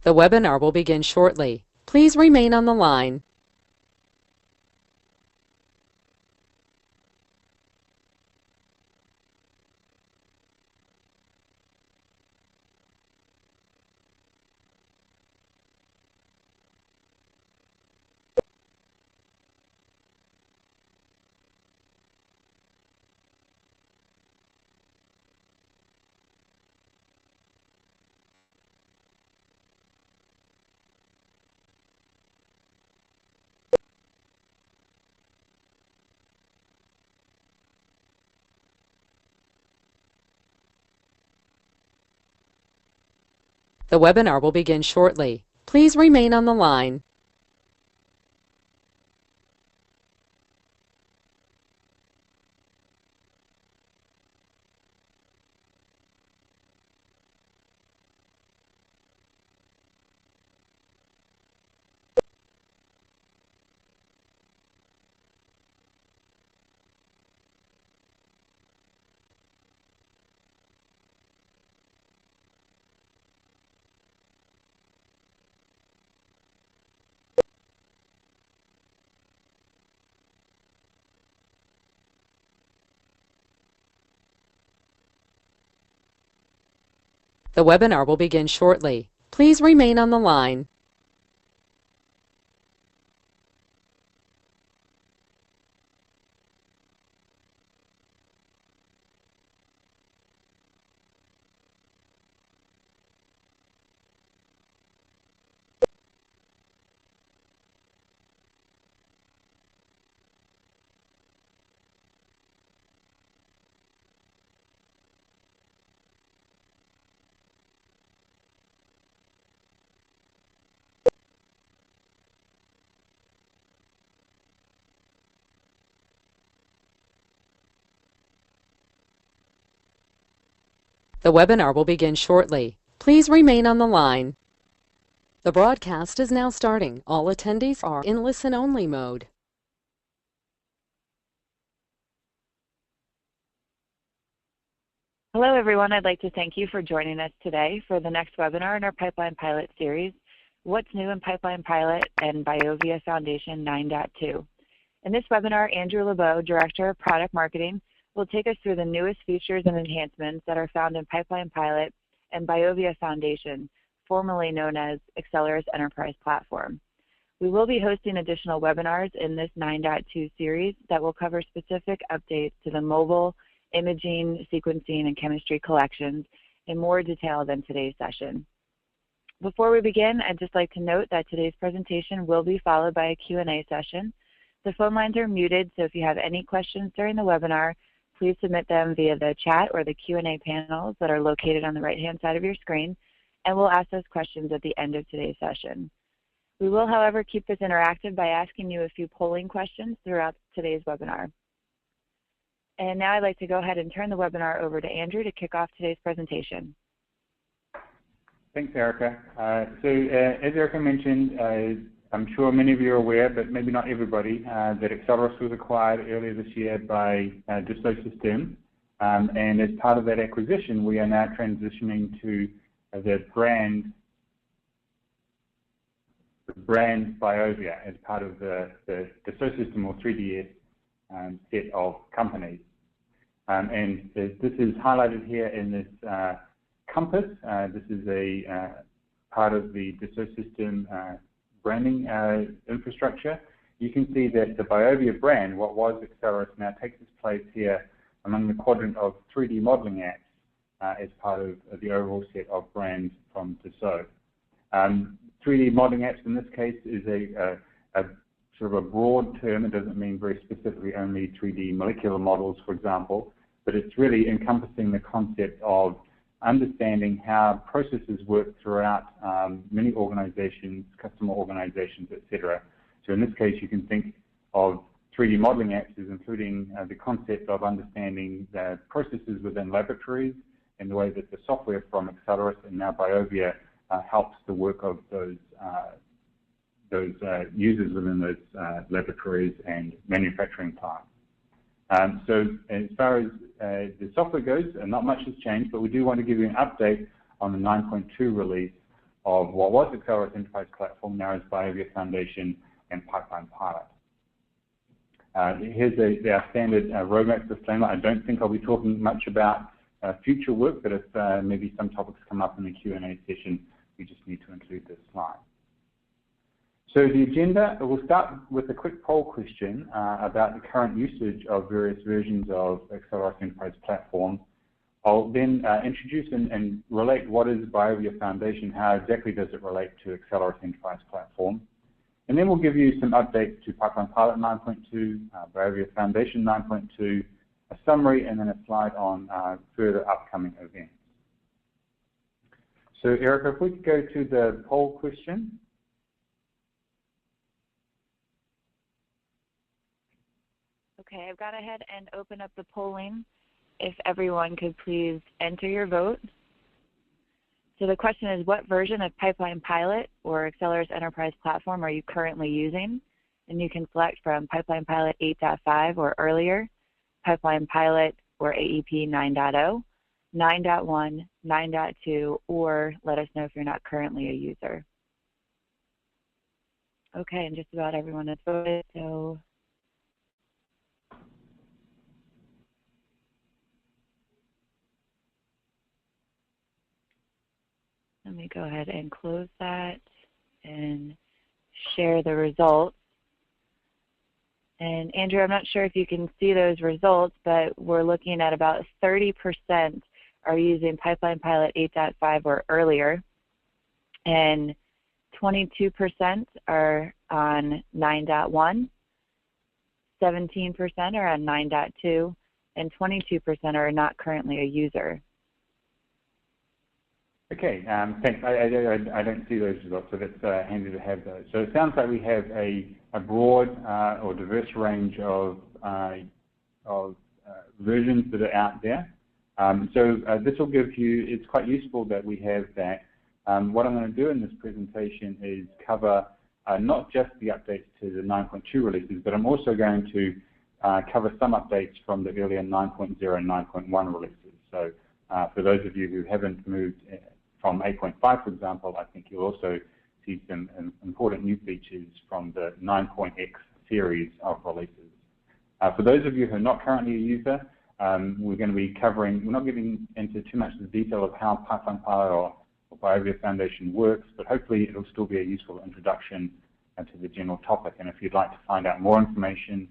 The webinar will begin shortly. Please remain on the line. The webinar will begin shortly. Please remain on the line. The webinar will begin shortly. Please remain on the line. The webinar will begin shortly. Please remain on the line. The broadcast is now starting. All attendees are in listen-only mode. Hello, everyone. I'd like to thank you for joining us today for the next webinar in our Pipeline Pilot series, What's New in Pipeline Pilot and BioVia Foundation 9.2. In this webinar, Andrew LeBeau, Director of Product Marketing, will take us through the newest features and enhancements that are found in Pipeline Pilot and BioVia Foundation, formerly known as Accelerus Enterprise Platform. We will be hosting additional webinars in this 9.2 series that will cover specific updates to the mobile, imaging, sequencing, and chemistry collections in more detail than today's session. Before we begin, I'd just like to note that today's presentation will be followed by a Q&A session. The phone lines are muted, so if you have any questions during the webinar, please submit them via the chat or the Q&A panels that are located on the right-hand side of your screen, and we'll ask those questions at the end of today's session. We will, however, keep this interactive by asking you a few polling questions throughout today's webinar. And now I'd like to go ahead and turn the webinar over to Andrew to kick off today's presentation. Thanks, Erica. As Erica mentioned, I'm sure many of you are aware, but maybe not everybody, that Accelerus was acquired earlier this year by Dassault Systèmes. And as part of that acquisition, we are now transitioning to the brand BioVia as part of the Dassault Systèmes or 3DS set of companies. And this is highlighted here in this compass. This is a part of the Dassault Systèmes branding infrastructure. You can see that the BioVia brand, what was Accelerus, now takes its place here among the quadrant of 3D modeling apps as part of the overall set of brands from Dassault. 3D modeling apps in this case is a sort of a broad term. It doesn't mean very specifically only 3D molecular models, for example, but it's really encompassing the concept of understanding how processes work throughout many organizations, customer organizations, etc. So in this case, you can think of 3D modeling apps as including the concept of understanding the processes within laboratories and the way that the software from Accelerus and now BioVia helps the work of those users within those laboratories and manufacturing plants. So as far as the software goes, not much has changed, but we do want to give you an update on the 9.2 release of what was Accelerate Enterprise Platform, now is BioVia Foundation and Pipeline Pilot. Here's our standard roadmap disclaimer. I don't think I'll be talking much about future work, but if maybe some topics come up in the Q&A session, we just need to include this slide. So the agenda, we'll start with a quick poll question about the current usage of various versions of Accelerate Enterprise Platform. I'll then introduce and relate what is BioVia Foundation, how exactly does it relate to Accelerate Enterprise Platform. And then we'll give you some updates to Pipeline Pilot 9.2, BioVia Foundation 9.2, a summary, and then a slide on further upcoming events. So Erica, if we could go to the poll question. Okay, I've gone ahead and opened up the polling. If everyone could please enter your vote. So the question is, what version of Pipeline Pilot or Accelerate Enterprise Platform are you currently using? And you can select from Pipeline Pilot 8.5 or earlier, Pipeline Pilot or AEP 9.0, 9.1, 9.2, or let us know if you're not currently a user. Okay, and just about everyone has voted, so let me go ahead and close that and share the results. And Andrew, I'm not sure if you can see those results, but we're looking at about 30% are using Pipeline Pilot 8.5 or earlier, and 22% are on 9.1, 17% are on 9.2, and 22% are not currently a user. Okay, thanks. I don't see those results, so that's handy to have those. So it sounds like we have a broad or diverse range of versions that are out there. This will give you, it's quite useful that we have that. What I'm going to do in this presentation is cover not just the updates to the 9.2 releases, but I'm also going to cover some updates from the earlier 9.0 and 9.1 releases. So for those of you who haven't moved from 8.5, for example, I think you'll also see some important new features from the 9.x series of releases. For those of you who are not currently a user, we're going to be covering, we're not getting into too much of the detail of how Pipeline Pilot or BioVia Foundation works, but hopefully it'll still be a useful introduction to the general topic. And if you'd like to find out more information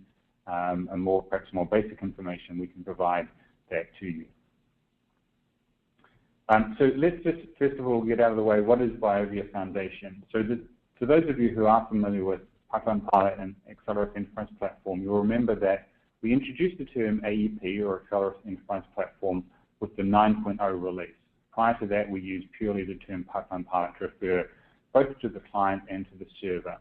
and perhaps more basic information, we can provide that to you. So let's just first of all get out of the way, what is BioVia Foundation? So to those of you who are familiar with Pipeline Pilot and Accelerate Enterprise Platform, you'll remember that we introduced the term AEP or Accelerate Enterprise Platform with the 9.0 release. Prior to that, we used purely the term Pipeline Pilot to refer both to the client and to the server.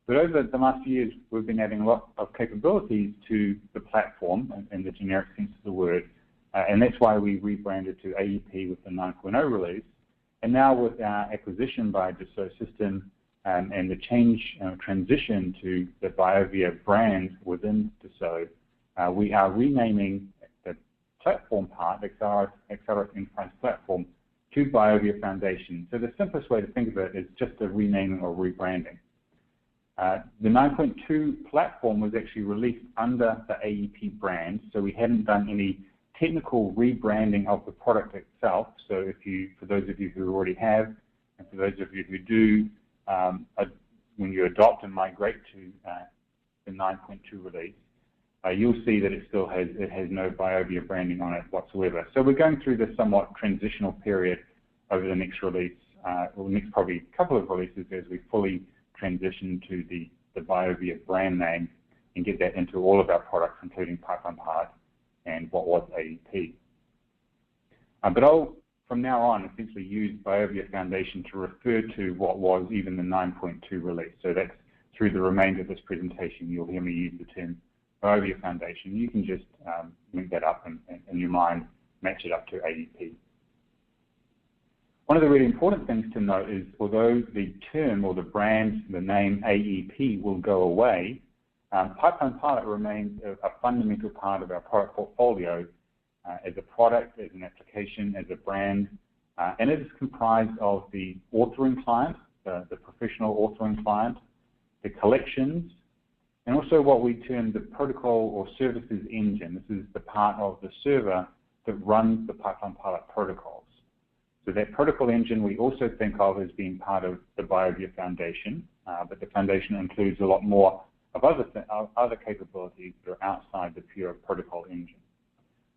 But over the last few years, we've been adding a lot of capabilities to the platform in the generic sense of the word. And that's why we rebranded to AEP with the 9.0 release. And now with our acquisition by Dassault Systèmes and the transition to the BioVia brand within Dassault, we are renaming the platform part, Accelerate Enterprise Platform, to BioVia Foundation. So the simplest way to think of it is just a renaming or rebranding. The 9.2 platform was actually released under the AEP brand, so we hadn't done any technical rebranding of the product itself. So for those of you who already have, and for those of you who do, when you adopt and migrate to the 9.2 release, you'll see that it has no BioVia branding on it whatsoever. So we're going through this somewhat transitional period over the next release, or the next probably couple of releases as we fully transition to the BioVia brand name and get that into all of our products, including Pipeline Pilot and what was AEP. But I'll, from now on, essentially use BioVia Foundation to refer to what was even the 9.2 release. So that's through the remainder of this presentation, you'll hear me use the term BioVia Foundation. You can just link that up and in your mind, match it up to AEP. One of the really important things to note is, although the term or the brand, the name AEP will go away, Pipeline Pilot remains a fundamental part of our product portfolio as a product, as an application, as a brand, and it is comprised of the authoring client, the professional authoring client, the collections, and also what we term the protocol or services engine. This is the part of the server that runs the Pipeline Pilot protocols. So that protocol engine we also think of as being part of the BioVia Foundation, but the foundation includes a lot more of other capabilities that are outside the pure protocol engine.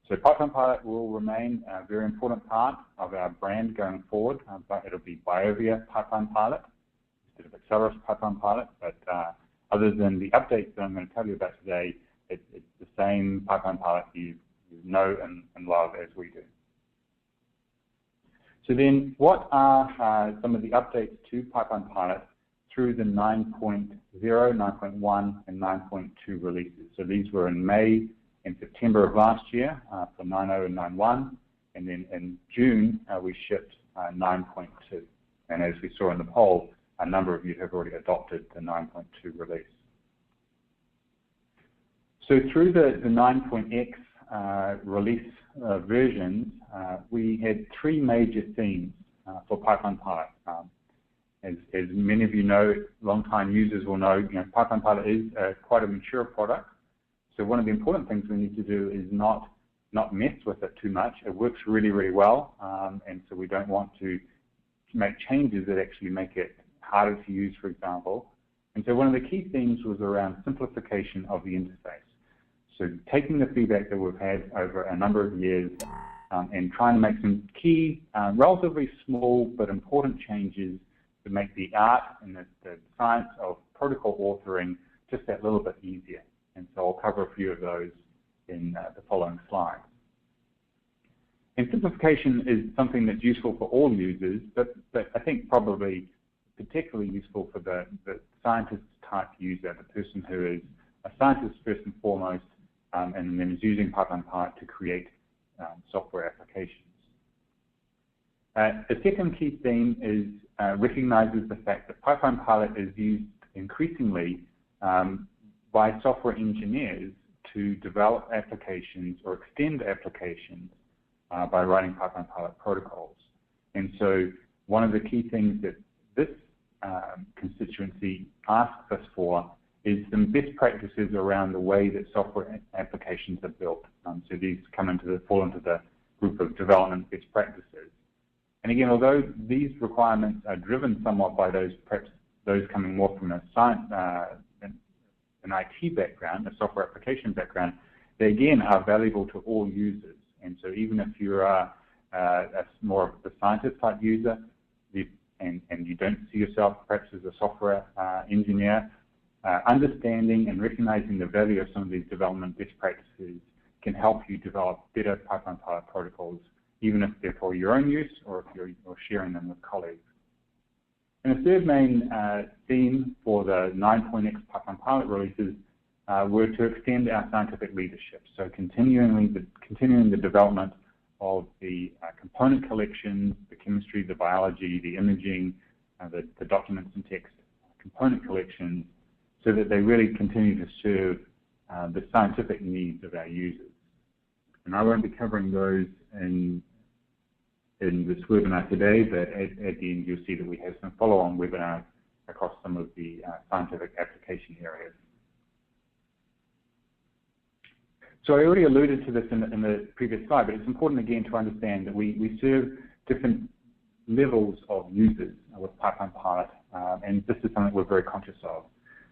So Pipeline Pilot will remain a very important part of our brand going forward, but it'll be BioVia Pipeline Pilot instead of Accelerus Pipeline Pilot. But other than the updates that I'm going to tell you about today, it's the same Pipeline Pilot you know and love as we do. So then what are some of the updates to Pipeline Pilot through the 9.0, 9.1, and 9.2 releases? So these were in May and September of last year for 9.0 and 9.1, and then in June we shipped 9.2. And as we saw in the poll, a number of you have already adopted the 9.2 release. So through the 9.x release versions, we had three major themes for Pipeline Pilot. As many of you know, long-time users will know, Pipeline Pilot is quite a mature product. So one of the important things we need to do is not mess with it too much. It works really, really well, and so we don't want to make changes that actually make it harder to use, for example. And so one of the key themes was around simplification of the interface. So taking the feedback that we've had over a number of years and trying to make some key, relatively small but important changes to make the art and the science of protocol authoring just that little bit easier. And so I'll cover a few of those in the following slides. And simplification is something that's useful for all users, but I think probably particularly useful for the scientist-type user, the person who is a scientist first and foremost, and then is using Pipeline Pilot to create software applications. The second key theme is recognizes the fact that Pipeline Pilot is used increasingly by software engineers to develop applications or extend applications by writing Pipeline Pilot protocols. And so one of the key things that this constituency asks us for is some best practices around the way that software applications are built. So these fall into the group of development best practices. And again, although these requirements are driven somewhat by those coming more from a science, an IT background, a software application background, they again are valuable to all users. And so even if you are more of the scientist type user and you don't see yourself perhaps as a software engineer, understanding and recognizing the value of some of these development best practices can help you develop better Pipeline Pilot protocols, even if they're for your own use or if you're sharing them with colleagues. And the third main theme for the 9.x Pipeline Pilot releases were to extend our scientific leadership. So continuing the development of the component collections, the chemistry, the biology, the imaging, the documents and text component collections, so that they really continue to serve the scientific needs of our users. And I won't be covering those in this webinar today, but at the end you'll see that we have some follow-on webinars across some of the scientific application areas. So I already alluded to this in the previous slide, but it's important again to understand that we serve different levels of users with Pipeline Pilot, and this is something we're very conscious of.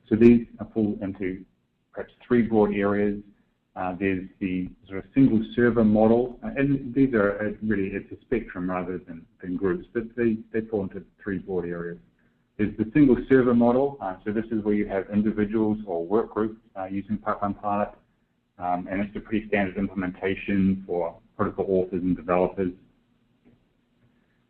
So these fall into perhaps three broad areas. There's the sort of single server model, and these are really, it's a spectrum rather than groups, but they fall into three broad areas. There's the single server model, so this is where you have individuals or work groups using Pipeline Pilot, and it's a pretty standard implementation for protocol authors and developers.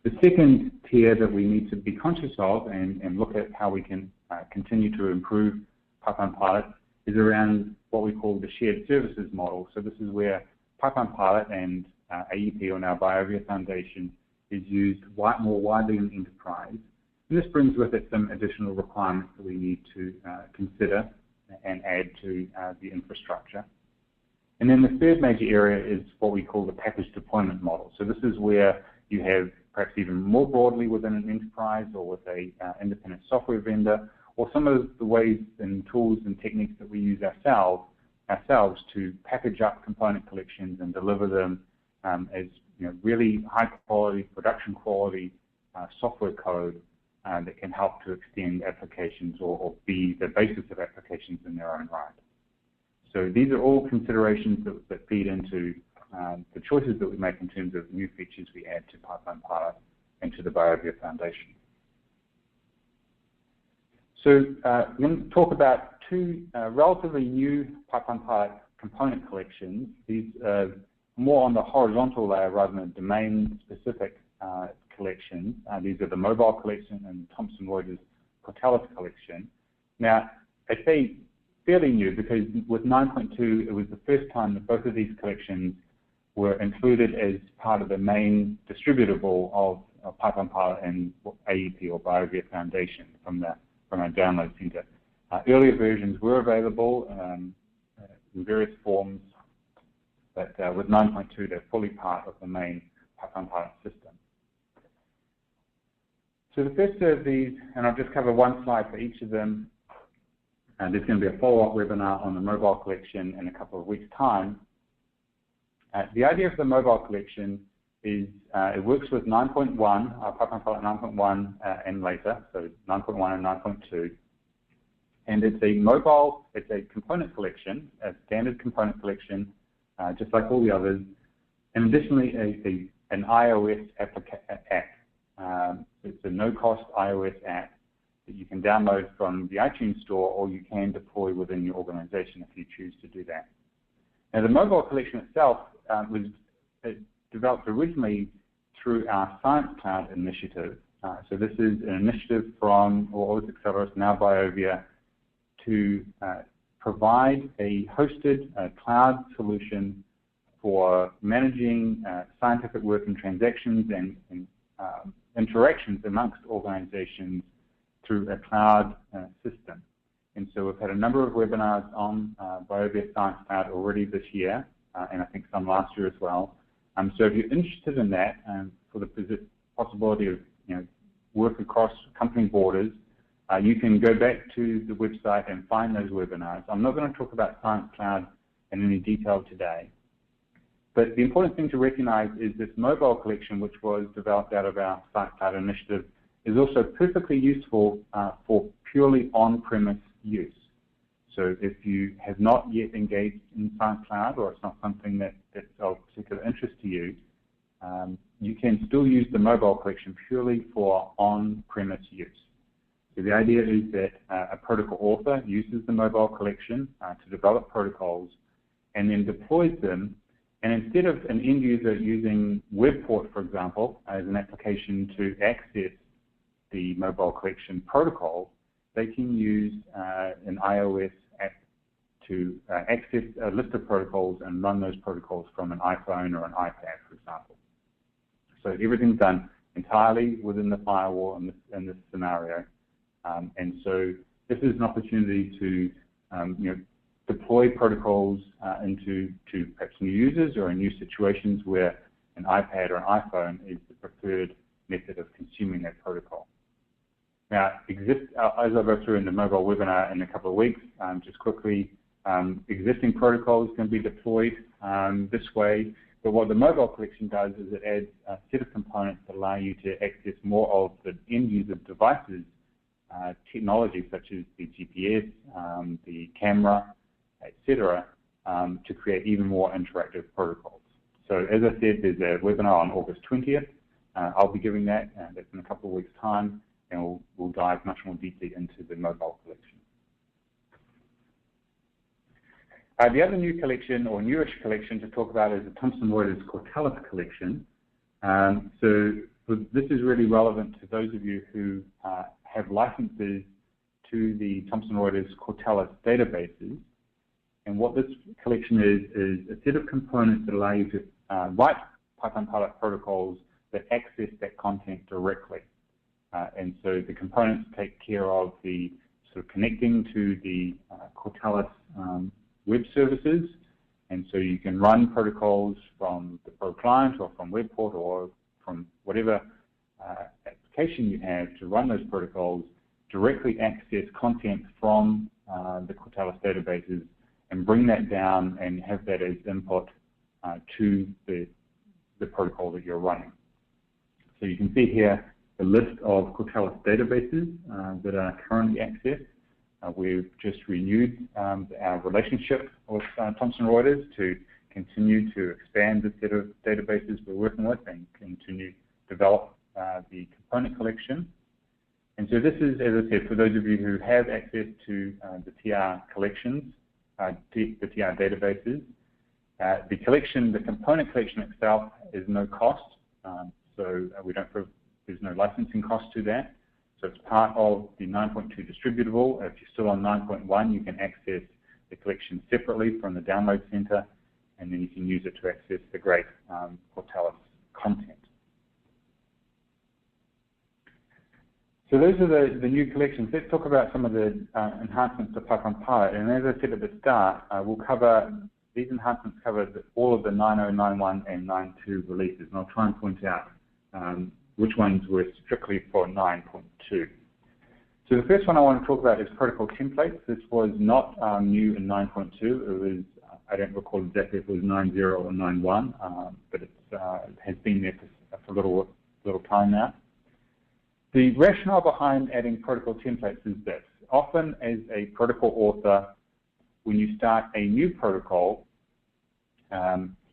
The second tier that we need to be conscious of and look at how we can continue to improve Pipeline Pilot is around what we call the shared services model. So this is where Pipeline Pilot and AEP, or now BioVia Foundation, is used more widely in enterprise. And this brings with it some additional requirements that we need to consider and add to the infrastructure. And then the third major area is what we call the package deployment model. So this is where you have perhaps even more broadly within an enterprise or with a independent software vendor, or some of the ways and tools and techniques that we use ourselves to package up component collections and deliver them as really high quality, production quality software code that can help to extend applications or be the basis of applications in their own right. So these are all considerations that feed into the choices that we make in terms of new features we add to Pipeline Pilot and to the BioVia Foundation. So we're going to talk about two relatively new Pipeline Pilot component collections. These are more on the horizontal layer rather than domain-specific collections. These are the mobile collection and Thomson Reuters Cortellis collection. Now, I say fairly new because with 9.2, it was the first time that both of these collections were included as part of the main distributable of Pipeline Pilot and AEP or BioVia Foundation from our download center. Earlier versions were available in various forms, but with 9.2, they're fully part of the main Pipeline Pilot system. So the first of these, and I'll just cover one slide for each of them, and there's going to be a follow-up webinar on the mobile collection in a couple of weeks' time. The idea of the mobile collection is it works with 9.1, Pipeline Pilot 9.1 and later, so 9.1 and 9.2. And it's a component collection, a standard component collection, just like all the others. And additionally, an iOS app. It's a no-cost iOS app that you can download from the iTunes Store, or you can deploy within your organization if you choose to do that. Now, the mobile collection itself was developed originally through our Science Cloud initiative. So this is an initiative from Auris Acceleris, now BioVia, to provide a hosted cloud solution for managing scientific work and transactions and interactions amongst organizations through a cloud system. And so we've had a number of webinars on BioVia Science Cloud already this year, and I think some last year as well. So if you're interested in that, for the possibility of work across company borders, you can go back to the website and find those webinars. I'm not going to talk about Science Cloud in any detail today, but the important thing to recognize is this mobile collection, which was developed out of our Science Cloud initiative, is also perfectly useful for purely on-premise use. So if you have not yet engaged in Science Cloud, or it's not something that's of particular interest to you, you can still use the mobile collection purely for on-premise use. So the idea is that a protocol author uses the mobile collection to develop protocols and then deploys them. And instead of an end user using WebPort, for example, as an application to access the mobile collection protocol, they can use an iOS app to access a list of protocols and run those protocols from an iPhone or an iPad, for example. So everything's done entirely within the firewall in this scenario. And so this is an opportunity to deploy protocols into perhaps new users or in new situations where an iPad or an iPhone is the preferred method of consuming that protocol. Now, as I go through in the mobile webinar in a couple of weeks, just quickly, existing protocols can be deployed this way. But what the mobile collection does is it adds a set of components that allow you to access more of the end user devices technology, such as the GPS, the camera, etc., to create even more interactive protocols. So as I said, there's a webinar on August 20th. I'll be giving that. That's in a couple of weeks' time, and we'll dive much more deeply into the mobile collection. The other new collection, or newish collection, to talk about is the Thomson Reuters Cortellis collection. So this is really relevant to those of you who have licenses to the Thomson Reuters Cortellis databases. And what this collection is a set of components that allow you to write Pipeline Pilot protocols that access that content directly. And so the components take care of the sort of connecting to the Cortellis web services. And so you can run protocols from the Pro client or from WebPort or from whatever application you have to run those protocols directly access content from the Cortellis databases and bring that down and have that as input to the protocol that you're running. So you can see here the list of Cortellis databases that are currently accessed. We've just renewed our relationship with Thomson Reuters to continue to expand the set of databases we're working with and continue to develop the component collection. And so this is, as I said, for those of you who have access to the TR collections, the TR databases, the component collection itself is no cost, so there's no licensing cost to that. So it's part of the 9.2 distributable. If you're still on 9.1, you can access the collection separately from the download center, and then you can use it to access the great Cortellis content. So those are the new collections. Let's talk about some of the enhancements to Python Pilot. And as I said at the start, these enhancements cover all of the 9.0, 9.1, and 9.2 releases. And I'll try and point out which ones were strictly for 9.2. So the first one I want to talk about is protocol templates. This was not new in 9.2. It was, I don't recall exactly if it was 9.0 or 9.1, but it has been there for a little time now. The rationale behind adding protocol templates is this. Often as a protocol author, when you start a new protocol,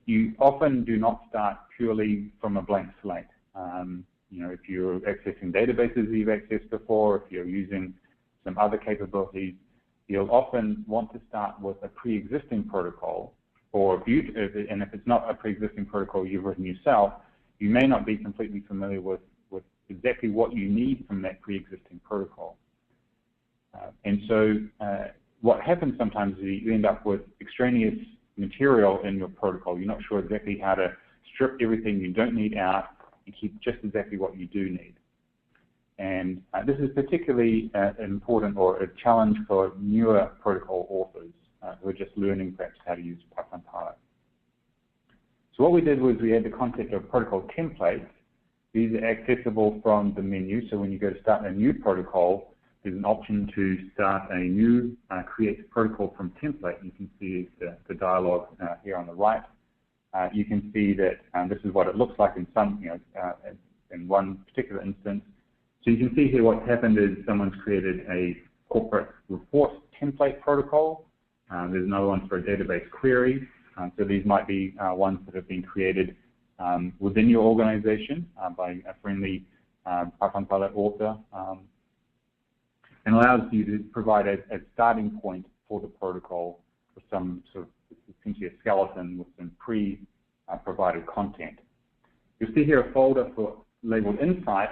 you often do not start purely from a blank slate. If you're accessing databases you've accessed before, if you're using some other capabilities, you'll often want to start with a pre-existing protocol, and if it's not a pre-existing protocol you've written yourself, you may not be completely familiar with exactly what you need from that pre-existing protocol. And so what happens sometimes is you end up with extraneous material in your protocol. You're not sure exactly how to strip everything you don't need out and keep just exactly what you do need. And this is particularly important or a challenge for newer protocol authors who are just learning perhaps how to use Python Pilot. So what we did was we had the concept of protocol templates. These are accessible from the menu. So when you go to start a new protocol, there's an option to start a new create protocol from template. You can see the dialog here on the right. You can see that this is what it looks like in in one particular instance. So you can see here what's happened is someone's created a corporate report template protocol. There's another one for a database query. So these might be ones that have been created within your organization by a friendly Python Pilot author, and allows you to provide a starting point for the protocol with some sort of essentially a skeleton with some pre-provided content. You'll see here a folder labeled Insight.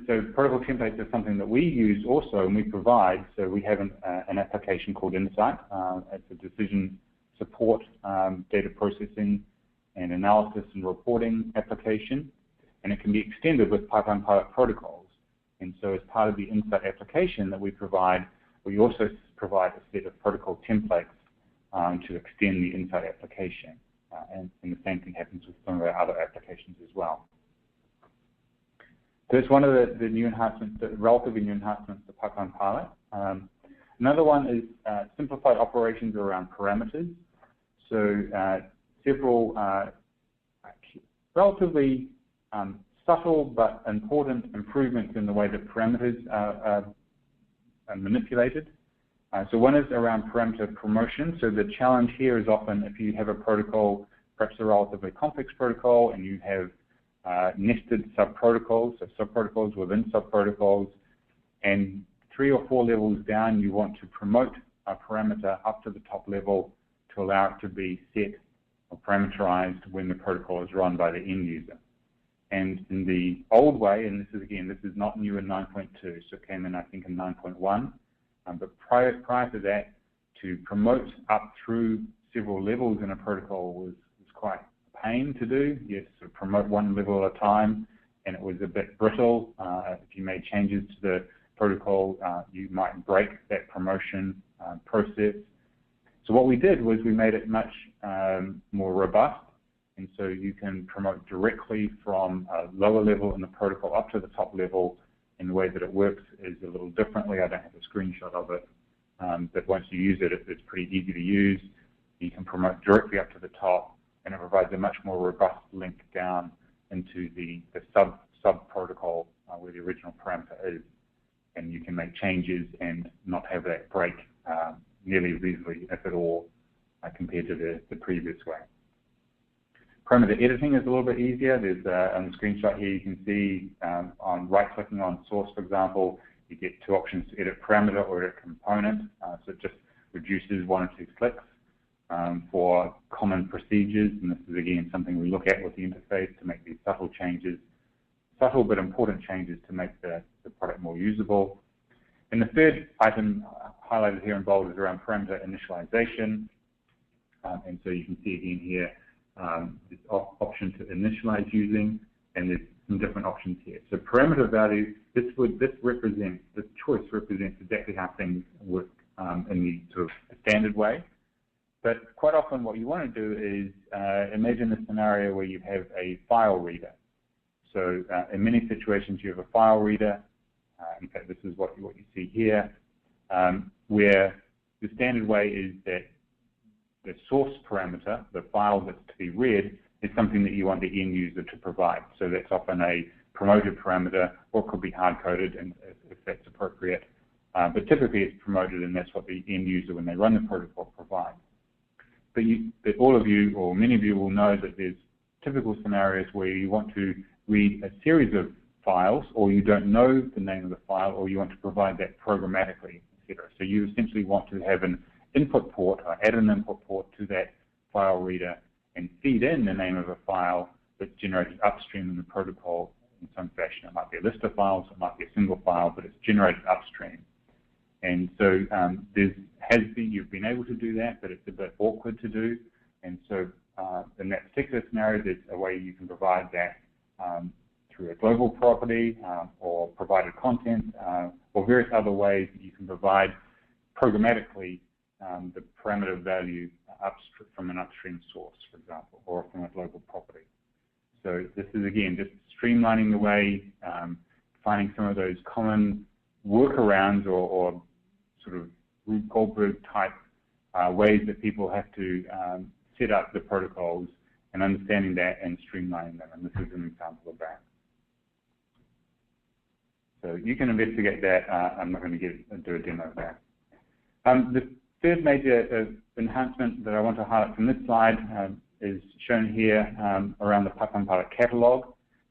So protocol templates are something that we use also and we provide. So we have an application called Insight. It's a decision support, data processing, and analysis and reporting application, and it can be extended with Python Pilot protocols. And so as part of the Insight application that we provide, we also provide a set of protocol templates to extend the Insight application. And the same thing happens with some of our other applications as well. So it's one of the new enhancements, the relatively new enhancements to Python Pilot. Another one is simplified operations around parameters. So several relatively subtle but important improvements in the way that parameters are manipulated. So one is around parameter promotion. So the challenge here is often if you have a protocol, perhaps a relatively complex protocol, and you have nested subprotocols, so subprotocols within subprotocols, and 3 or 4 levels down you want to promote a parameter up to the top level to allow it to be set or parameterized when the protocol is run by the end user. And in the old way, and this is not new in 9.2, so it came in I think in 9.1, but prior to that, to promote up through several levels in a protocol was quite a pain to do. You had to sort of promote one level at a time, and it was a bit brittle. If you made changes to the protocol, you might break that promotion process. So what we did was we made it much more robust, And so you can promote directly from a lower level in the protocol up to the top level, and the way that it works is a little differently. I don't have a screenshot of it, but once you use it, it's pretty easy to use. You can promote directly up to the top, and it provides a much more robust link down into the sub-protocol where the original parameter is. And you can make changes and not have that break nearly as easily, if at all, compared to the previous way. Parameter editing is a little bit easier. There's on the screenshot here, you can see on right-clicking on source, for example, you get two options to edit parameter or edit component. So it just reduces 1 or 2 clicks for common procedures. And this is, again, something we look at with the interface to make these subtle changes, subtle but important changes to make the product more usable. And the third item highlighted here in bold is around parameter initialization. And so you can see again here, this option to initialize using, and there's some different options here. So parameter value, this choice represents exactly how things work in the sort of standard way. But quite often what you want to do is imagine a scenario where you have a file reader. So in many situations you have a file reader. In fact, this is what you see here, where the standard way is that the source parameter, the file that's to be read, is something that you want the end user to provide. So that's often a promoted parameter, or it could be hard-coded if that's appropriate. But typically it's promoted, and that's what the end user, when they run the protocol, provides. But all of you, or many of you, will know that there's typical scenarios where you want to read a series of files, or you don't know the name of the file, or you want to provide that programmatically, etc. So you essentially want to have an input port, or add an input port to that file reader and feed in the name of a file that's generated upstream in the protocol in some fashion. It might be a list of files, it might be a single file, but it's generated upstream. And so you've been able to do that, but it's a bit awkward to do. And so in that particular scenario, there's a way you can provide that through a global property or provided content or various other ways that you can provide programmatically the parameter value from an upstream source, for example, or from a global property. So this is, again, just streamlining the way, finding some of those common workarounds or sort of Rube Goldberg type ways that people have to set up the protocols, and understanding that and streamlining them. And this is an example of that. So you can investigate that. I'm not going to do a demo of that. The third major enhancement that I want to highlight from this slide is shown here around the Pipeline Pilot catalog.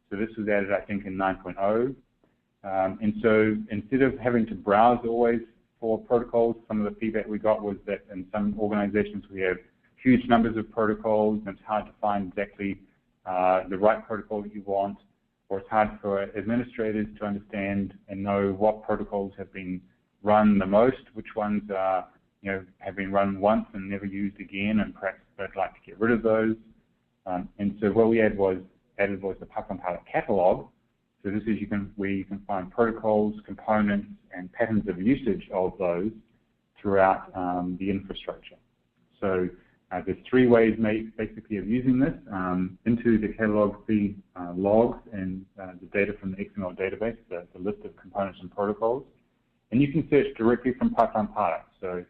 So this was added, I think, in 9.0. And so instead of having to browse always for protocols, some of the feedback we got was that in some organizations we have huge numbers of protocols, and it's hard to find exactly the right protocol that you want, or it's hard for administrators to understand and know what protocols have been run the most, which ones are, have been run once and never used again, and perhaps they'd like to get rid of those. And so what we added was the Pipeline Pilot catalog. So this is where you can find protocols, components, and patterns of usage of those throughout the infrastructure. So there's 3 ways basically of using this. Into the catalog feed logs and the data from the XML database, the list of components and protocols. And you can search directly from Pipeline Pilot. So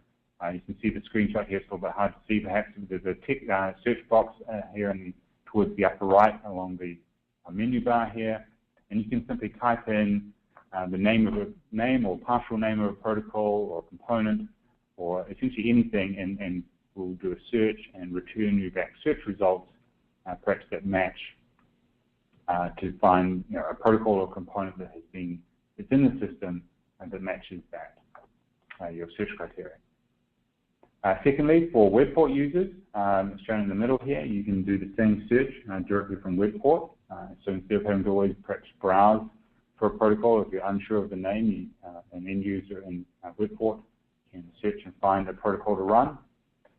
you can see the screenshot here. It's a little bit hard to see perhaps. There's a tick, search box here towards the upper right along the menu bar here. And you can simply type in the name or partial name of a protocol or a component or essentially anything, and we'll do a search and return you back search results, perhaps that match to find a protocol or component that it's in the system and that matches that, your search criteria. Secondly, for web port users, it's shown in the middle here, you can do the same search directly from web port. So instead of having to always perhaps browse for a protocol, if you're unsure of the name, an end user in web port can search and find a protocol to run.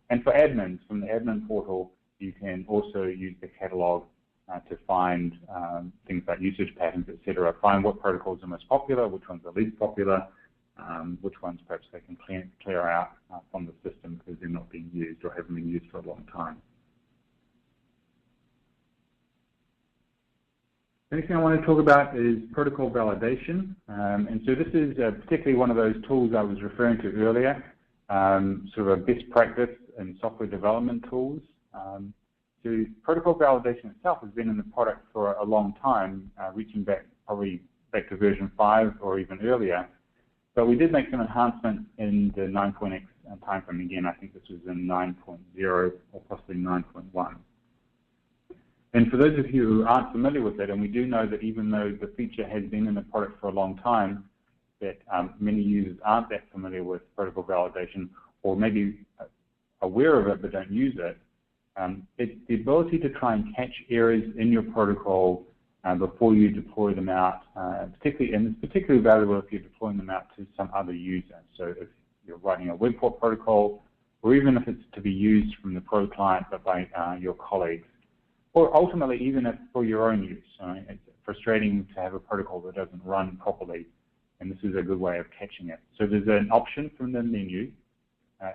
And for admins, from the admin portal, you can also use the catalog to find things like usage patterns, etc. Find what protocols are most popular, which ones are least popular, which ones perhaps they can clear out from the system because they're not being used or haven't been used for a long time. The next thing I want to talk about is protocol validation. And so this is particularly one of those tools I was referring to earlier, sort of a best practice in software development tools. So protocol validation itself has been in the product for a long time, reaching back probably back to version 5 or even earlier. But we did make some enhancements in the 9.x timeframe. Again, I think this was in 9.0 or possibly 9.1. And for those of you who aren't familiar with it, and we do know that even though the feature has been in the product for a long time, that many users aren't that familiar with protocol validation, or maybe aware of it but don't use it, it's the ability to try and catch errors in your protocol before you deploy them out, and it's particularly valuable if you're deploying them out to some other user. So if you're writing a web port protocol, or even if it's to be used from the pro client but by your colleagues, or ultimately even if for your own use. It's frustrating to have a protocol that doesn't run properly, and this is a good way of catching it. So there's an option from the menu,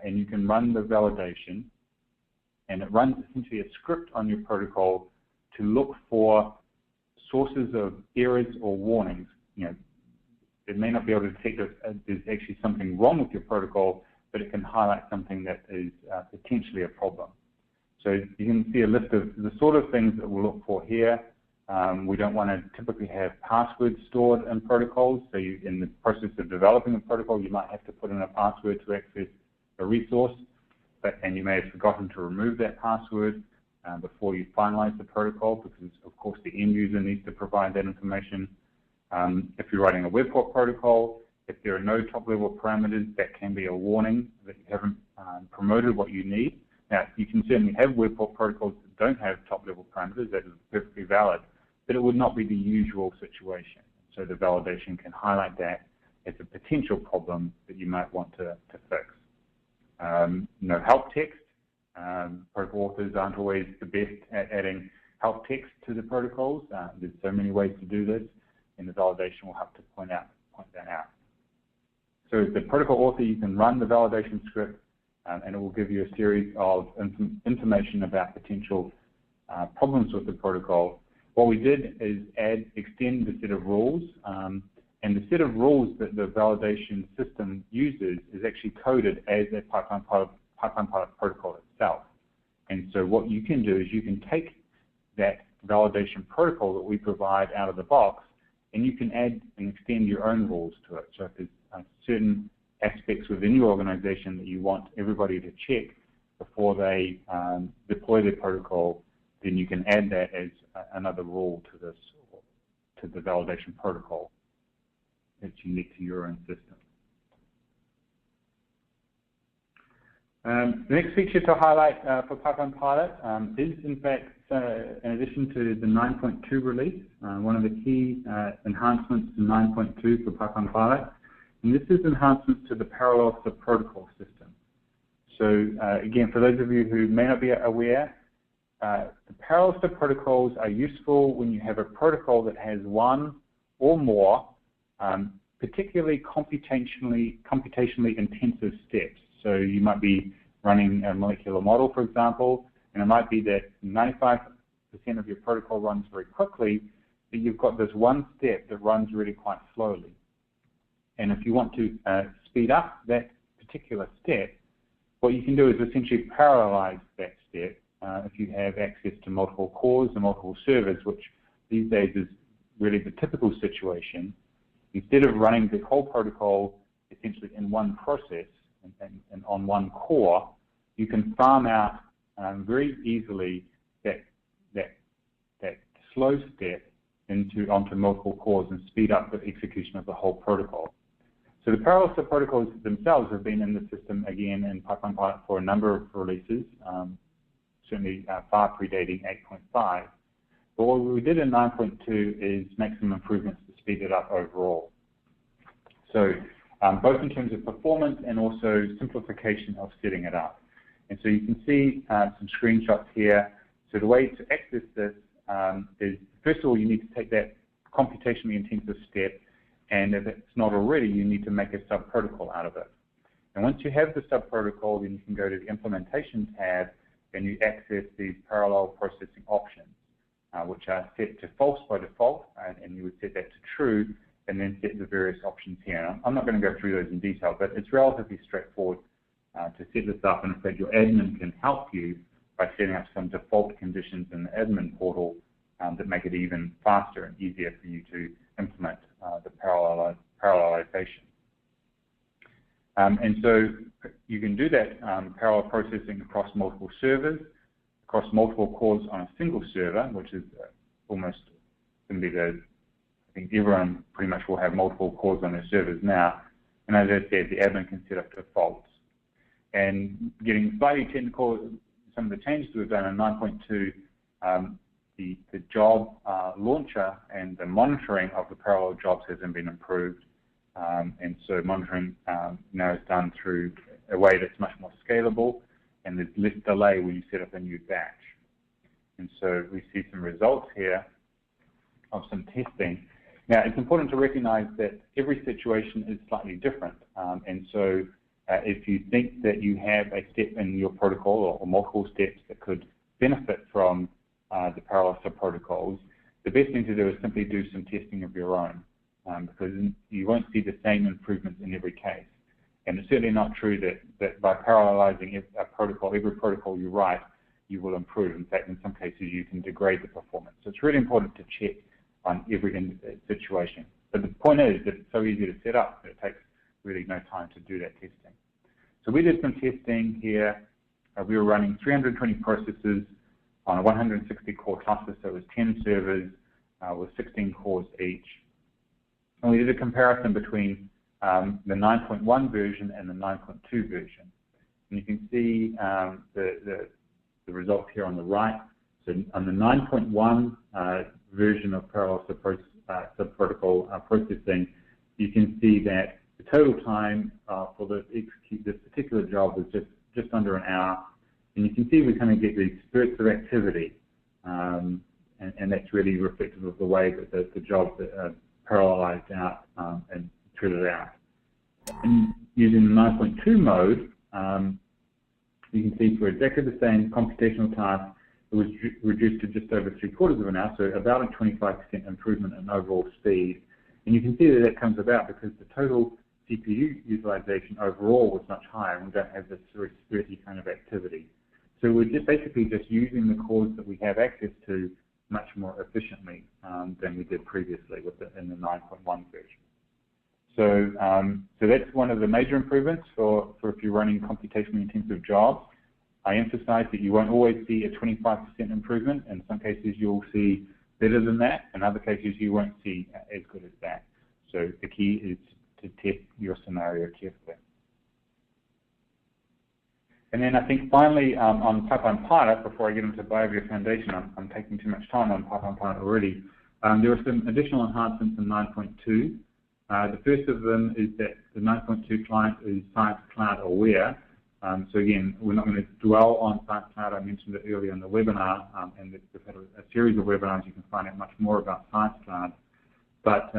and you can run the validation, and it runs essentially a script on your protocol to look for sources of errors or warnings. It may not be able to detect if there's actually something wrong with your protocol, but it can highlight something that is potentially a problem. So you can see a list of the sort of things that we'll look for here. We don't want to typically have passwords stored in protocols. So in the process of developing a protocol, you might have to put in a password to access a resource, and you may have forgotten to remove that password before you finalize the protocol, because of course the end user needs to provide that information. If you're writing a web port protocol, if there are no top-level parameters, that can be a warning that you haven't promoted what you need. Now, you can certainly have web port protocols that don't have top-level parameters. That is perfectly valid, but it would not be the usual situation. So the validation can highlight that as a potential problem that you might want to fix. No help text. Protocol authors aren't always the best at adding help text to the protocols. There's so many ways to do this, and the validation will have to point that out. So as the protocol author, you can run the validation script, and it will give you a series of information about potential problems with the protocol. What we did is extend the set of rules, and the set of rules that the validation system uses is actually coded as a pipeline pilot protocol itself. And so what you can do is you can take that validation protocol that we provide out of the box, and you can add and extend your own rules to it. So if there's certain aspects within your organization that you want everybody to check before they deploy their protocol, then you can add that as another rule to the validation protocol that's unique to your own system. The next feature to highlight for Pipeline Pilot is, in fact, in addition to the 9.2 release, one of the key enhancements to 9.2 for Pipeline Pilot. And this is enhancements to the parallel subprotocol system. So again, for those of you who may not be aware, the parallel subprotocols are useful when you have a protocol that has one or more particularly computationally intensive steps. So you might be running a molecular model, for example, and it might be that 95% of your protocol runs very quickly, but you've got this one step that runs really quite slowly. And if you want to speed up that particular step, what you can do is essentially parallelize that step if you have access to multiple cores and multiple servers, which these days is really the typical situation. Instead of running the whole protocol essentially in one process and on one core, you can farm out very easily that slow step onto multiple cores and speed up the execution of the whole protocol. So the parallel subprotocols themselves have been in the system, again, in Pipeline Pilot for a number of releases, certainly far predating 8.5. But what we did in 9.2 is make some improvements to speed it up overall. So both in terms of performance and also simplification of setting it up. And so you can see some screenshots here. So the way to access this is, first of all, you need to take that computationally intensive step, and if it's not already, you need to make a subprotocol out of it. And once you have the subprotocol, then you can go to the implementation tab and you access these parallel processing options. which are set to false by default, and you would set that to true, and then set the various options here. And I'm not going to go through those in detail, but it's relatively straightforward to set this up, and in fact your admin can help you by setting up some default conditions in the admin portal that make it even faster and easier for you to implement the parallelization. And so you can do that parallel processing across multiple servers, across multiple cores on a single server, which is almost going to be I think everyone pretty much will have multiple cores on their servers now. And as I said, the admin can set up defaults. And getting slightly technical, some of the changes we've done in 9.2, the job launcher and the monitoring of the parallel jobs hasn't been improved. And so monitoring now is done through a way that's much more scalable, and there's less delay when you set up a new batch. And so we see some results here of some testing. Now, it's important to recognize that every situation is slightly different. And so if you think that you have a step in your protocol or multiple steps that could benefit from the parallel subprotocols, the best thing to do is simply do some testing of your own, because you won't see the same improvements in every case. And it's certainly not true that by parallelizing a protocol, every protocol you write, you will improve. In fact, in some cases, you can degrade the performance. So it's really important to check on every situation. But the point is that it's so easy to set up that it takes really no time to do that testing. So we did some testing here. We were running 320 processes on a 160 core cluster, so it was 10 servers with 16 cores each. And we did a comparison between the 9.1 version and the 9.2 version. And you can see the results here on the right. So on the 9.1 version of parallel subprotocol processing, you can see that the total time for the execute this particular job was just under an hour. And you can see we kind of get these spurts of activity. And that's really reflective of the way that the jobs are parallelized out and treated out. And using the 9.2 mode, you can see for exactly the same computational task, it was reduced to just over 3/4 of an hour, so about a 25% improvement in overall speed. And you can see that that comes about because the total CPU utilization overall was much higher, and we don't have this sort of spurty kind of activity. So we're basically just using the cores that we have access to much more efficiently than we did previously in the 9.1 version. So, so that's one of the major improvements for if you're running computationally intensive jobs. I emphasize that you won't always see a 25% improvement. In some cases, you'll see better than that. In other cases, you won't see as good as that. So the key is to test your scenario carefully. And then I think finally on Pipeline Pilot, before I get into BioVia Foundation, I'm taking too much time on Pipeline Pilot already. There are some additional enhancements in 9.2. The first of them is that the 9.2 client is Science Cloud aware. So again, we're not going to dwell on Science Cloud. I mentioned it earlier in the webinar, and we've had a series of webinars. You can find out much more about Science Cloud. But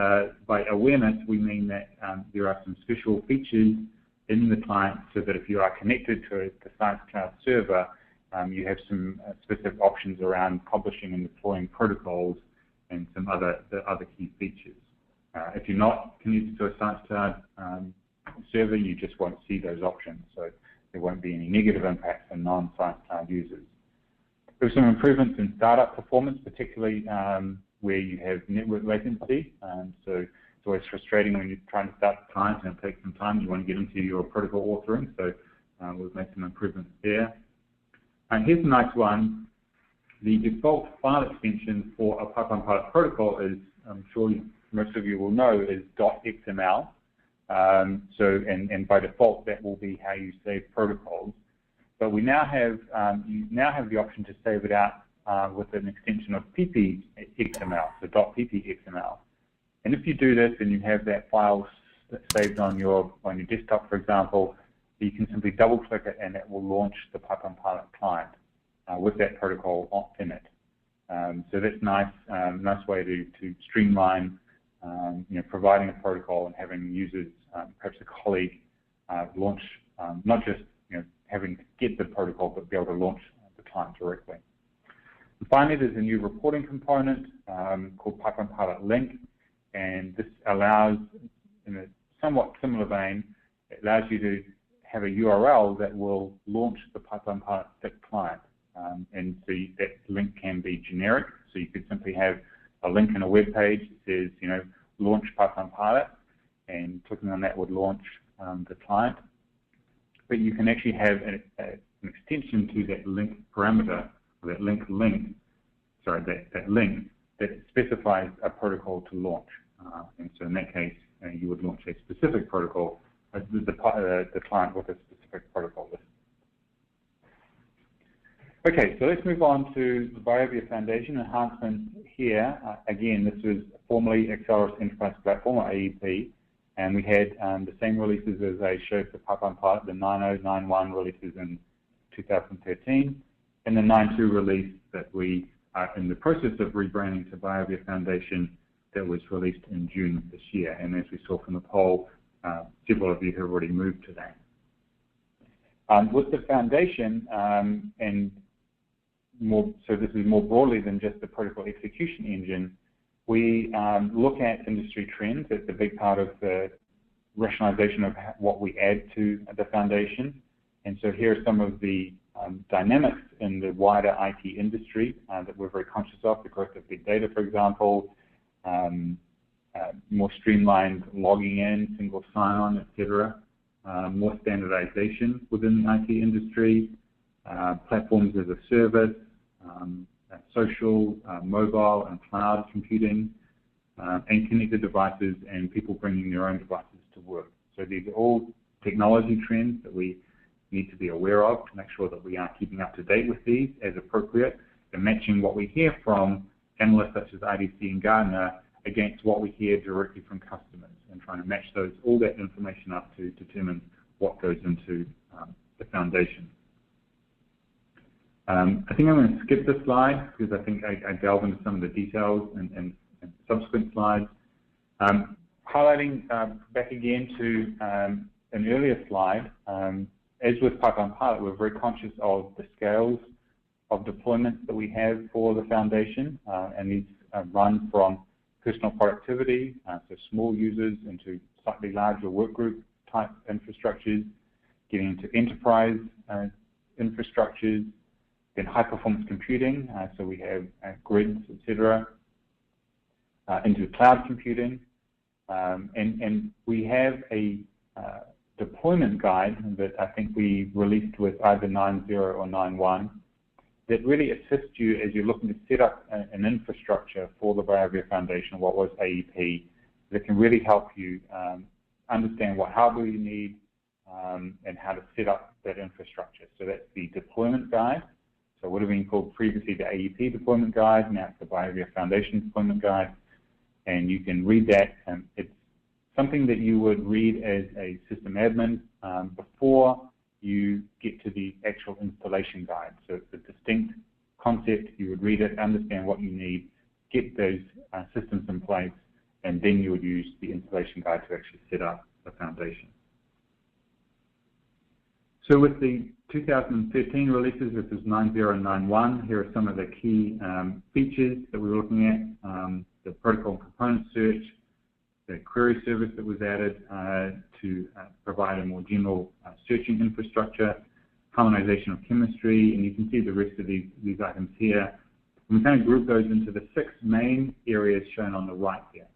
by awareness, we mean that there are some special features in the client so that if you are connected to the Science Cloud server, you have some specific options around publishing and deploying protocols and some other key features. If you're not connected to a Science Cloud server, you just won't see those options. So there won't be any negative impacts on non-Science Cloud users. There's some improvements in startup performance, particularly where you have network latency. So it's always frustrating when you're trying to start the client and it takes some time. You want to get into your protocol authoring. So we've made some improvements there. And here's a nice one. The default file extension for a Pipeline Pilot protocol is, I'm sure most of you will know, is .xml. And by default, that will be how you save protocols. But we now have you now have the option to save it out with an extension of pp9.2, so .pp9.2. And if you do this and you have that file saved on your desktop, for example, you can simply double-click it and it will launch the Pipeline Pilot client with that protocol in it. So that's nice, nice way to streamline providing a protocol and having users, perhaps a colleague, launch, not just having to get the protocol, but be able to launch the client directly. And finally, there's a new reporting component called Pipeline Pilot Link, and this allows, in a somewhat similar vein, it allows you to have a URL that will launch the Pipeline Pilot stick client. And so that link can be generic, so you could simply have a link in a web page that says, you know, launch Pipeline Pilot, and clicking on that would launch the client. But you can actually have an extension to that link parameter, or that link that specifies a protocol to launch. And so in that case, you would launch a specific protocol, the client with a specific protocol list. Okay, so let's move on to the BioVia Foundation enhancement here. Again, this was formerly Accelerus Enterprise Platform, or AEP, and we had the same releases as I showed for Pipeline Pilot, the 9.0, 9.1 releases in 2013, and the 9.2 release that we are in the process of rebranding to BioVia Foundation that was released in June of this year. And as we saw from the poll, several of you have already moved to that. With the foundation, so this is more broadly than just the protocol execution engine, we look at industry trends. It's a big part of the rationalization of what we add to the foundation. And so here are some of the dynamics in the wider IT industry that we're very conscious of, the growth of big data, for example, more streamlined logging in, single sign-on, etc., more standardization within the IT industry, platforms as a service, social, mobile, and cloud computing, and connected devices, and people bringing their own devices to work. So these are all technology trends that we need to be aware of to make sure that we are keeping up to date with these as appropriate, and matching what we hear from analysts such as IDC and Gartner against what we hear directly from customers, and trying to match all that information up to determine what goes into the foundation. I think I'm going to skip this slide because I think I delve into some of the details in subsequent slides. Highlighting back again to an earlier slide, as with Pipeline Pilot, we're very conscious of the scales of deployments that we have for the foundation, and these run from personal productivity, so small users, into slightly larger workgroup type infrastructures, getting into enterprise infrastructures, then high performance computing, so we have grids, etc., into cloud computing, and we have a deployment guide that I think we released with either 9.0 or 9.1 that really assists you as you're looking to set up an infrastructure for the BioVia Foundation, what was AEP, that can really help you understand what hardware you need and how to set up that infrastructure. So that's the deployment guide. So it would have been called previously the AEP deployment guide, now it's the BioVia Foundation deployment guide, and you can read that. It's something that you would read as a system admin before you get to the actual installation guide. So it's a distinct concept. You would read it, understand what you need, get those systems in place, and then you would use the installation guide to actually set up the foundation. So with the 2013 releases, this is 9.0 and 9.1, here are some of the key features that we were looking at. The protocol and component search, the query service that was added to provide a more general searching infrastructure, harmonization of chemistry, and you can see the rest of these items here. And we kind of group those into the 6 main areas shown on the right here.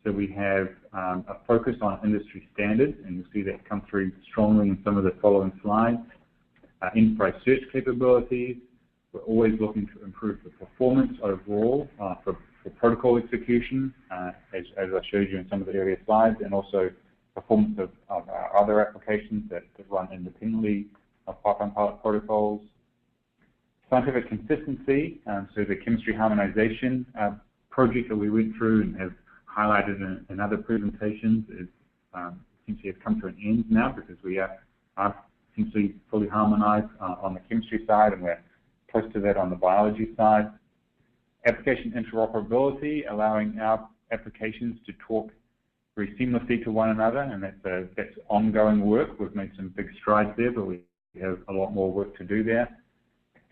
So we have a focus on industry standards, and you'll see that come through strongly in some of the following slides. Enterprise search capabilities. We're always looking to improve the performance overall for protocol execution, as I showed you in some of the earlier slides, and also performance of our other applications that run independently of Pipeline Pilot protocols. Scientific consistency, so the chemistry harmonization project that we went through and have highlighted in other presentations is essentially has come to an end now, because we are essentially fully harmonized on the chemistry side, and we're close to that on the biology side. Application interoperability, allowing our applications to talk very seamlessly to one another, and that's ongoing work. We've made some big strides there, but we have a lot more work to do there.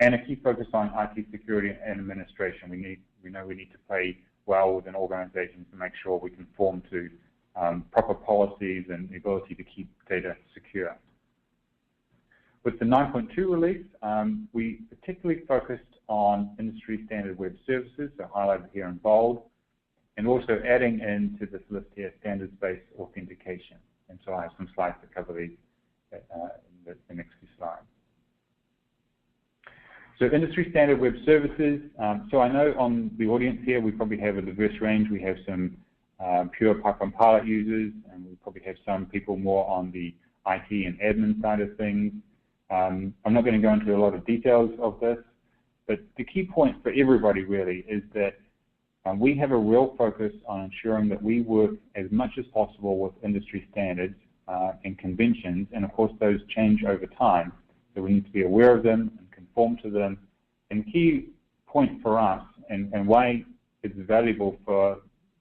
and a key focus on IT security and administration. We know we need to play well within organizations to make sure we conform to proper policies and the ability to keep data secure. With the 9.2 release, we particularly focused on industry standard web services, so highlighted here in bold, and also adding into this list here standards-based authentication. And so I have some slides to cover these in the next few slides. So industry standard web services. So I know on the audience here we probably have a diverse range. We have some pure Python pilot users, and we probably have some people more on the IT and admin side of things. I'm not going to go into a lot of details of this, but the key point for everybody really is that we have a real focus on ensuring that we work as much as possible with industry standards and conventions, and of course those change over time. So we need to be aware of them and conform to them. And the key point for us, and why it's valuable for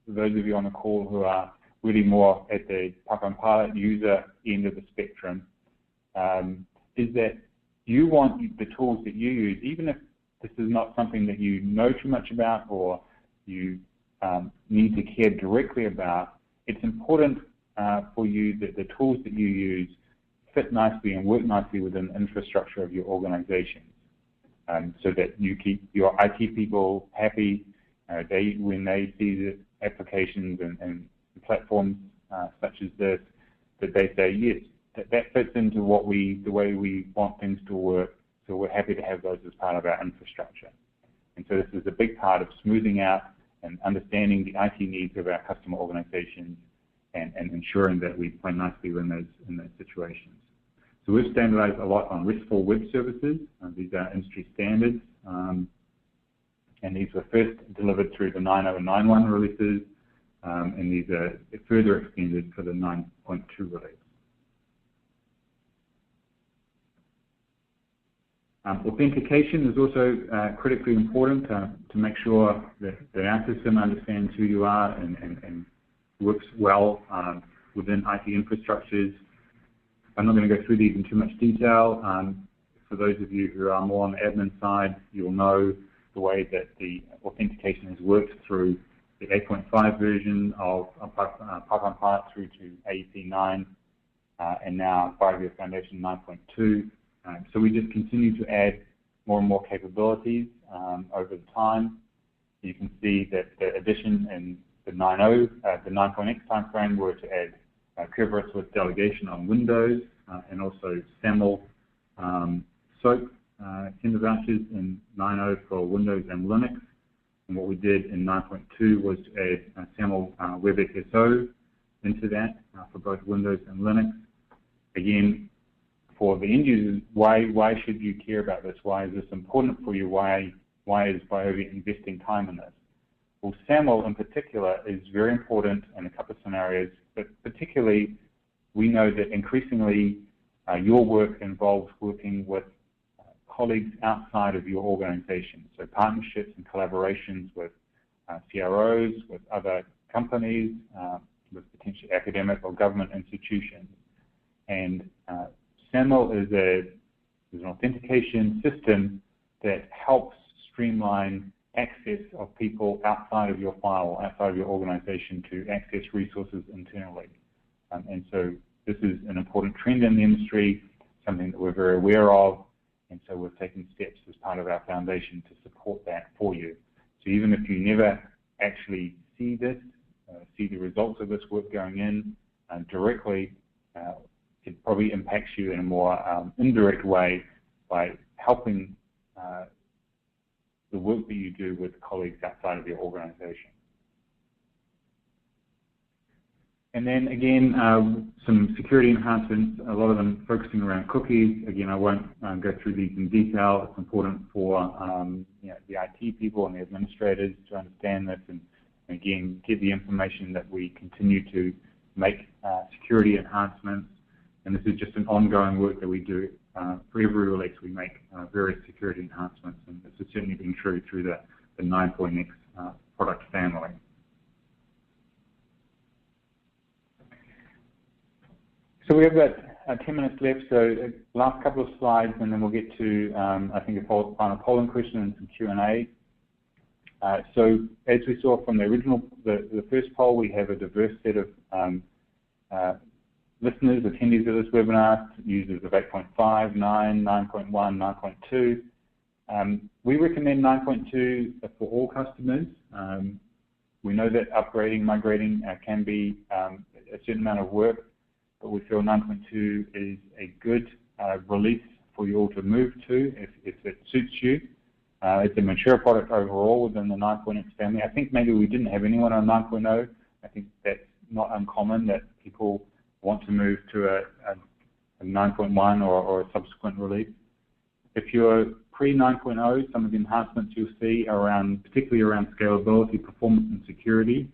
those of you on the call who are really more at the Python pilot user end of the spectrum, is that you want the tools that you use, even if this is not something that you know too much about or you need to care directly about, it's important for you that the tools that you use fit nicely and work nicely within the infrastructure of your organization, so that you keep your IT people happy when they see the applications and platforms such as this, that they say, yes, that fits into the way we want things to work, so we're happy to have those as part of our infrastructure. And so this is a big part of smoothing out and understanding the IT needs of our customer organizations and ensuring that we play nicely in those situations. So we've standardized a lot on RESTful web services. These are industry standards, and these were first delivered through the 9.0 and 9.1 releases, and these are further extended for the 9.2 release. Authentication is also critically important to make sure that our system understands who you are and works well within IT infrastructures. I'm not going to go through these in too much detail. For those of you who are more on the admin side, you'll know the way that the authentication has worked through the 8.5 version of Python Pilot through to AEP 9, and now 5-year Foundation 9.2. So we just continue to add more and more capabilities over the time. You can see that the addition in the 9.0, the 9.x timeframe were to add Kerberos with delegation on Windows, and also SAML SOAP tender vouchers in 9.0 for Windows and Linux. And what we did in 9.2 was to add SAML WebXSO into that for both Windows and Linux. Again, for the end users, why should you care about this? Why is this important for you? Why is BioVia investing time in this? Well, SAML in particular is very important in a couple of scenarios, but particularly we know that increasingly your work involves working with colleagues outside of your organization, so partnerships and collaborations with CROs, with other companies, with potentially academic or government institutions. And SAML is an authentication system that helps streamline access of people outside of your file, outside of your organization, to access resources internally. And so this is an important trend in the industry, something that we're very aware of, and so we're taking steps as part of our foundation to support that for you. So even if you never actually see this, see the results of this work going in directly, it probably impacts you in a more indirect way by helping the work that you do with colleagues outside of your organization. And then again, some security enhancements, a lot of them focusing around cookies. Again, I won't go through these in detail. It's important for the IT people and the administrators to understand this, and again, get the information that we continue to make security enhancements. And this is just an ongoing work that we do. For every release, we make various security enhancements, and this has certainly been true through the 9.x product family. So we have that 10 minutes left, so last couple of slides, and then we'll get to, I think, a final polling question and some Q&A. So as we saw from the original, the first poll, we have a diverse set of listeners, attendees of this webinar, users of 8.5, 9, 9.1, 9.2. We recommend 9.2 for all customers. We know that upgrading, migrating can be a certain amount of work, but we feel 9.2 is a good release for you all to move to if it suits you. It's a mature product overall within the 9.x family. I think maybe we didn't have anyone on 9.0. I think that's not uncommon that people want to move to a 9.1 or a subsequent release. If you're pre-9.0, some of the enhancements you'll see around, particularly around scalability, performance, and security.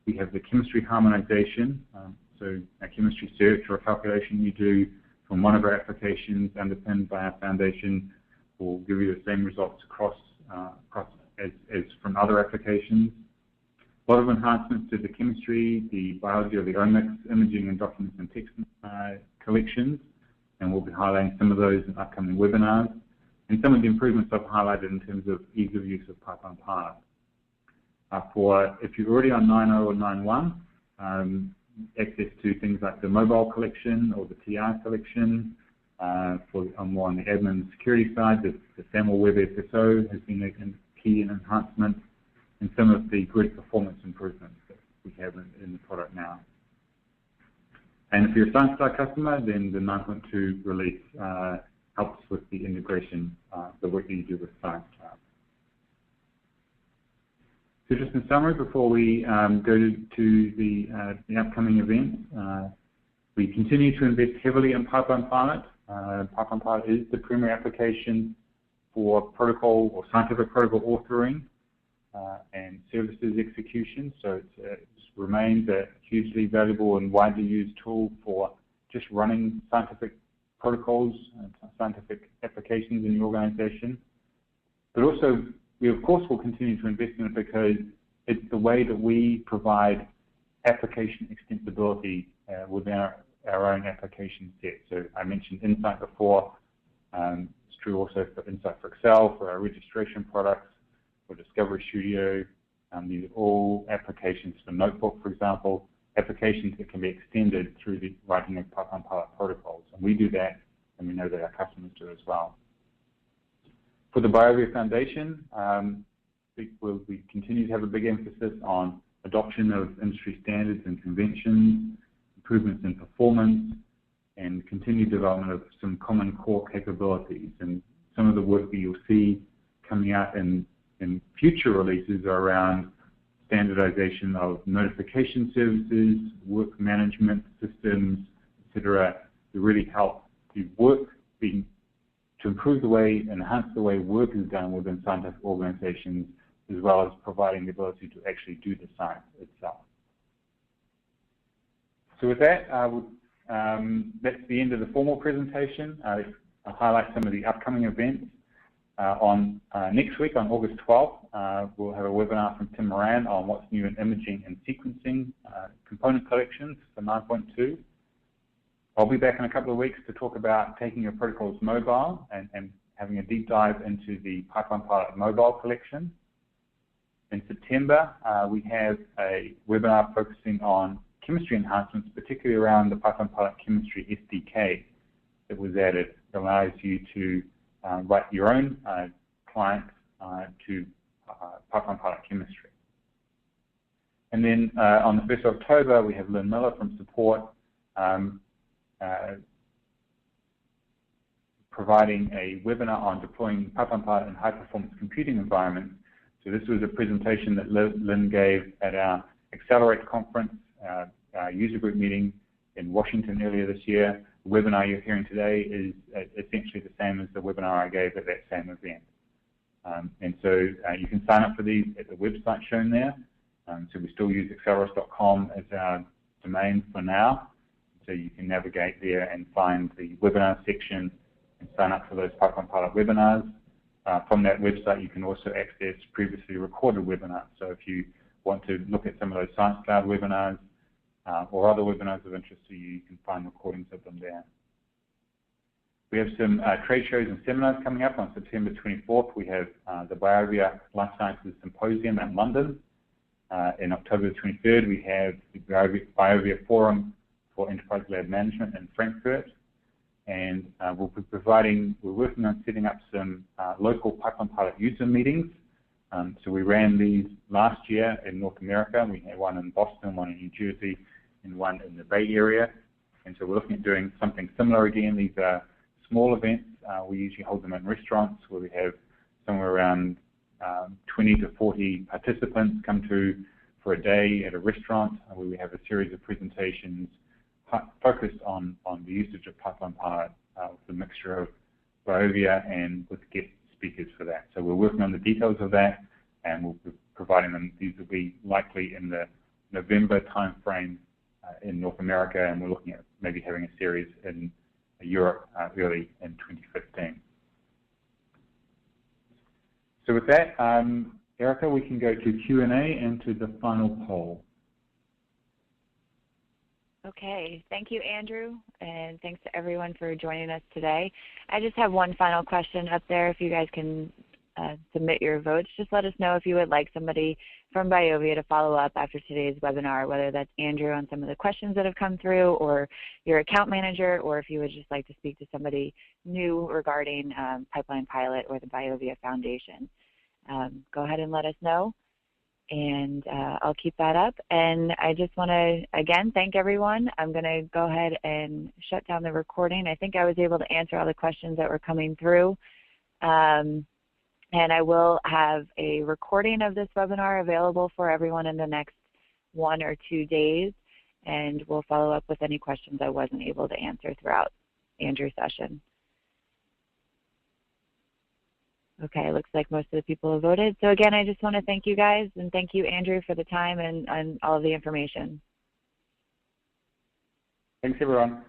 We have the chemistry harmonization, so a chemistry search or a calculation you do from one of our applications underpinned by our foundation will give you the same results across as from other applications. A lot of enhancements to the chemistry, the biology of the omics, imaging and documents and text collections, and we'll be highlighting some of those in upcoming webinars. And some of the improvements I've highlighted in terms of ease of use of Pipeline Pilot. If you're already on 9.0 or 9.1, access to things like the mobile collection or the TR collection. More on the admin and security side, the SAML Web SSO has been a key enhancement, and some of the grid performance improvements that we have in the product now. And if you're a ScienceStar customer, then the 9.2 release helps with the integration, the work that you do with ScienceStar. So just in summary, before we go to the upcoming events, we continue to invest heavily in Pipeline Pilot. Pipeline Pilot is the primary application for protocol or scientific protocol authoring and services execution. So it remains a hugely valuable and widely used tool for just running scientific protocols and scientific applications in the organization. But also, we of course will continue to invest in it because it's the way that we provide application extensibility within our own application set. So I mentioned Insight before. It's true also for Insight for Excel, for our registration products, for Discovery Studio. These are all applications for Notebook, for example, applications that can be extended through the writing of Pipeline Pilot protocols. And we do that, and we know that our customers do as well. For the BioVia Foundation, we continue to have a big emphasis on adoption of industry standards and conventions, improvements in performance, and continued development of some common core capabilities. And some of the work that you'll see coming out in future releases are around standardization of notification services, work management systems, etc., to really help the work to improve the way, enhance the way work is done within scientific organizations, as well as providing the ability to actually do the science itself. So with that, that's the end of the formal presentation. I'll highlight some of the upcoming events. Next week, on August 12th, we'll have a webinar from Tim Moran on what's new in imaging and sequencing component collections for 9.2. I'll be back in a couple of weeks to talk about taking your protocols mobile and having a deep dive into the Pipeline Pilot mobile collection. In September, we have a webinar focusing on chemistry enhancements, particularly around the Pipeline Pilot Chemistry SDK that was added. It allows you to write your own client to Pipeline Pilot Chemistry. And then on the 1st of October, we have Lynn Miller from support providing a webinar on deploying Pipeline Pilot in high-performance computing environments. So this was a presentation that Lynn gave at our Accelerate conference, our user group meeting in Washington earlier this year. The webinar you're hearing today is essentially the same as the webinar I gave at that same event. And so you can sign up for these at the website shown there. So we still use acceleros.com as our domain for now. So you can navigate there and find the webinar section and sign up for those Pipeline Pilot webinars. From that website, you can also access previously recorded webinars. So if you want to look at some of those Science Cloud webinars or other webinars of interest to you, you can find recordings of them there. We have some trade shows and seminars coming up on September 24th. We have the BioVia Life Sciences Symposium in London. In October 23rd, we have the BioVia Forum for Enterprise Lab Management in Frankfurt. And we're working on setting up some local pipeline pilot user meetings. So we ran these last year in North America. We had one in Boston, one in New Jersey, and one in the Bay Area. And so we're looking at doing something similar again. These are small events. We usually hold them in restaurants where we have somewhere around 20 to 40 participants come to for a day at a restaurant where we have a series of presentations focused on the usage of pipeline pilot with a mixture of BioVia and with guest speakers for that. So we're working on the details of that, and we'll be providing them. These will be likely in the November timeframe in North America, and we're looking at maybe having a series in Europe early in 2015. So with that, Erica, we can go to Q&A and to the final poll. Okay, thank you, Andrew, and thanks to everyone for joining us today. I just have one final question up there. If you guys can submit your votes, just let us know if you would like somebody from BioVia to follow up after today's webinar, whether that's Andrew on some of the questions that have come through, or your account manager, or if you would just like to speak to somebody new regarding Pipeline Pilot or the BioVia Foundation. Go ahead and let us know, and I'll keep that up. And I just want to, again, thank everyone. I'm going to go ahead and shut down the recording. I think I was able to answer all the questions that were coming through. And I will have a recording of this webinar available for everyone in the next 1 or 2 days, and we'll follow up with any questions I wasn't able to answer throughout Andrew's session. Okay, it looks like most of the people have voted. So again, I just want to thank you guys, and thank you, Andrew, for the time and all of the information. Thanks, everyone.